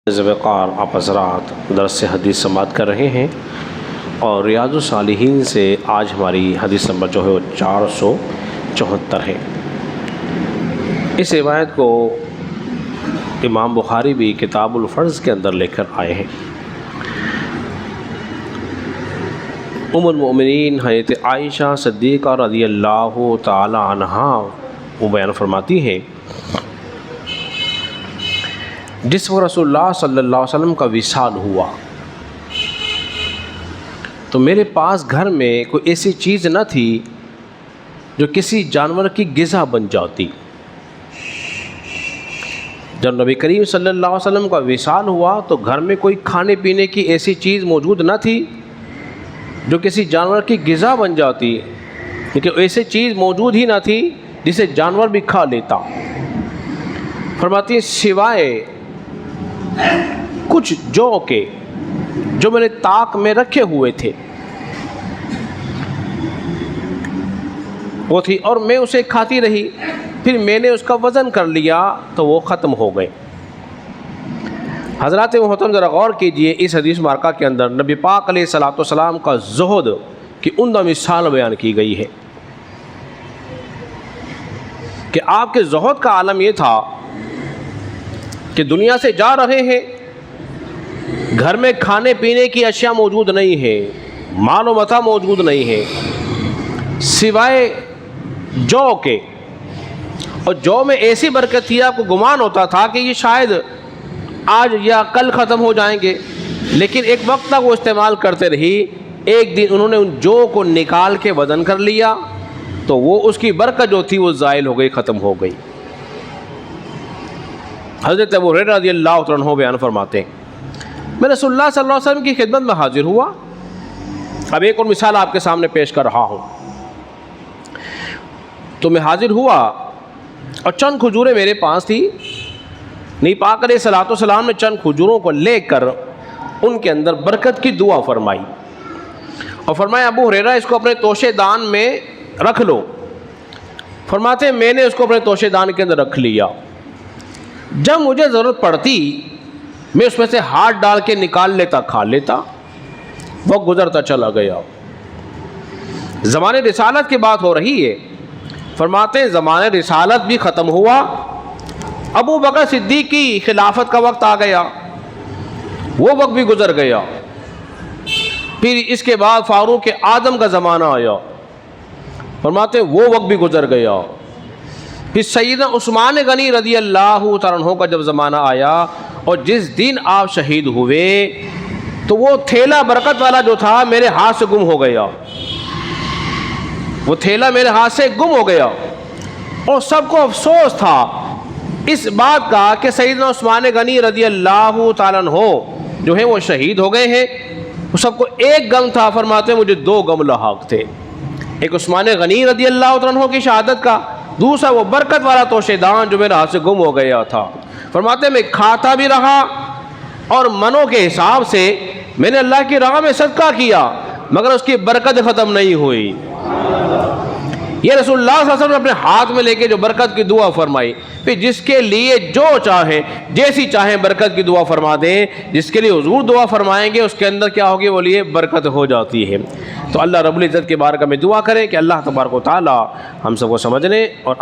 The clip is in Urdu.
ذوالفقار آپ حضرات درس حدیث سماعت کر رہے ہیں اور ریاض الصالحین سے آج ہماری حدیث نمبر جو ہے وہ 474 ہے۔ اس روایت کو امام بخاری بھی کتاب الفرض کے اندر لے کر آئے ہیں۔ ام المؤمنین حضرت عائشہ صدیقہ رضی اللہ تعالی عنہا وہ بیان فرماتی ہیں، جس وقت رسول اللہ صلی اللہ علیہ وسلم کا وصال ہوا تو میرے پاس گھر میں کوئی ایسی چیز نہ تھی جو کسی جانور کی غذا بن جاتی۔ جب نبی کریم صلی اللہ علیہ وسلم کا وصال ہوا تو گھر میں کوئی کھانے پینے کی ایسی چیز موجود نہ تھی جو کسی جانور کی غذا بن جاتی، لیکن ایسی چیز موجود ہی نہ تھی جسے جانور بھی کھا لیتا۔ فرماتی ہیں سوائے کچھ جو کے جو میں نے طاق میں رکھے ہوئے تھے وہ تھی، اور میں اسے کھاتی رہی، پھر میں نے اس کا وزن کر لیا تو وہ ختم ہو گئے۔ حضرات محترم ذرا غور کیجئے، اس حدیث مبارکہ کے اندر نبی پاک علیہ الصلوۃ والسلام کا زہد کی عمدہ مثال بیان کی گئی ہے کہ آپ کے زہد کا عالم یہ تھا کہ دنیا سے جا رہے ہیں، گھر میں کھانے پینے کی اشیاء موجود نہیں ہے، مال و متاع موجود نہیں ہے سوائے جو کے، اور جو میں ایسی برکت تھی آپ کو گمان ہوتا تھا کہ یہ شاید آج یا کل ختم ہو جائیں گے، لیکن ایک وقت تک وہ استعمال کرتے رہی۔ ایک دن انہوں نے ان جو کو نکال کے وزن کر لیا تو وہ اس کی برکت جو تھی وہ زائل ہو گئی، ختم ہو گئی۔ حضرت ابو ہریرہ رضی اللہ عنہ بیان فرماتے ہیں، میں رسول اللہ صلی اللہ علیہ وسلم کی خدمت میں حاضر ہوا۔ اب ایک اور مثال آپ کے سامنے پیش کر رہا ہوں۔ تو میں حاضر ہوا اور چند کھجوریں میرے پاس تھی۔ نبی پاک علیہ الصلوۃ والسلام نے چند کھجوروں کو لے کر ان کے اندر برکت کی دعا فرمائی اور فرمایا ابو ہریرہ اس کو اپنے توشے دان میں رکھ لو۔ فرماتے ہیں میں نے اس کو اپنے توشے دان کے اندر رکھ لیا۔ جب مجھے ضرورت پڑتی میں اس میں سے ہاتھ ڈال کے نکال لیتا، کھا لیتا۔ وقت گزرتا چلا گیا، زمانے رسالت کی بات ہو رہی ہے۔ فرماتے ہیں زمانے رسالت بھی ختم ہوا، ابو بکر صدیق کی خلافت کا وقت آ گیا، وہ وقت بھی گزر گیا۔ پھر اس کے بعد فاروق اعظم کا زمانہ آیا، فرماتے ہیں وہ وقت بھی گزر گیا۔ پھر سیدنا عثمان غنی رضی اللہ تعالیٰ عنہ کا جب زمانہ آیا اور جس دن آپ شہید ہوئے تو وہ تھیلا برکت والا جو تھا میرے ہاتھ سے گم ہو گیا، وہ تھیلا میرے ہاتھ سے گم ہو گیا، اور سب کو افسوس تھا اس بات کا کہ سیدنا عثمان غنی رضی اللہ تعالیٰ عنہ جو ہیں وہ شہید ہو گئے ہیں۔ وہ سب کو ایک غم تھا، فرماتے ہیں مجھے دو غم لاحق تھے، ایک عثمان غنی رضی اللہ تعالیٰ عنہ کی شہادت کا، دوسرا وہ برکت والا توشے دان جو میرے ہاتھ سے گم ہو گیا تھا۔ فرماتے ہیں میں کھاتا بھی رہا اور منوں کے حساب سے میں نے اللہ کی راہ میں صدقہ کیا، مگر اس کی برکت ختم نہیں ہوئی۔ یہ رسول اللہ صلی اللہ علیہ وسلم نے اپنے ہاتھ میں لے کے جو برکت کی دعا فرمائی، پھر جس کے لیے جو چاہیں جیسی چاہیں برکت کی دعا فرما دیں، جس کے لیے حضور دعا فرمائیں گے اس کے اندر کیا ہوگی، وہ لیے برکت ہو جاتی ہے۔ تو اللہ رب العزت کے بارگاہ میں دعا کریں کہ اللہ تبارک و تعالی ہم سب کو سمجھنے اور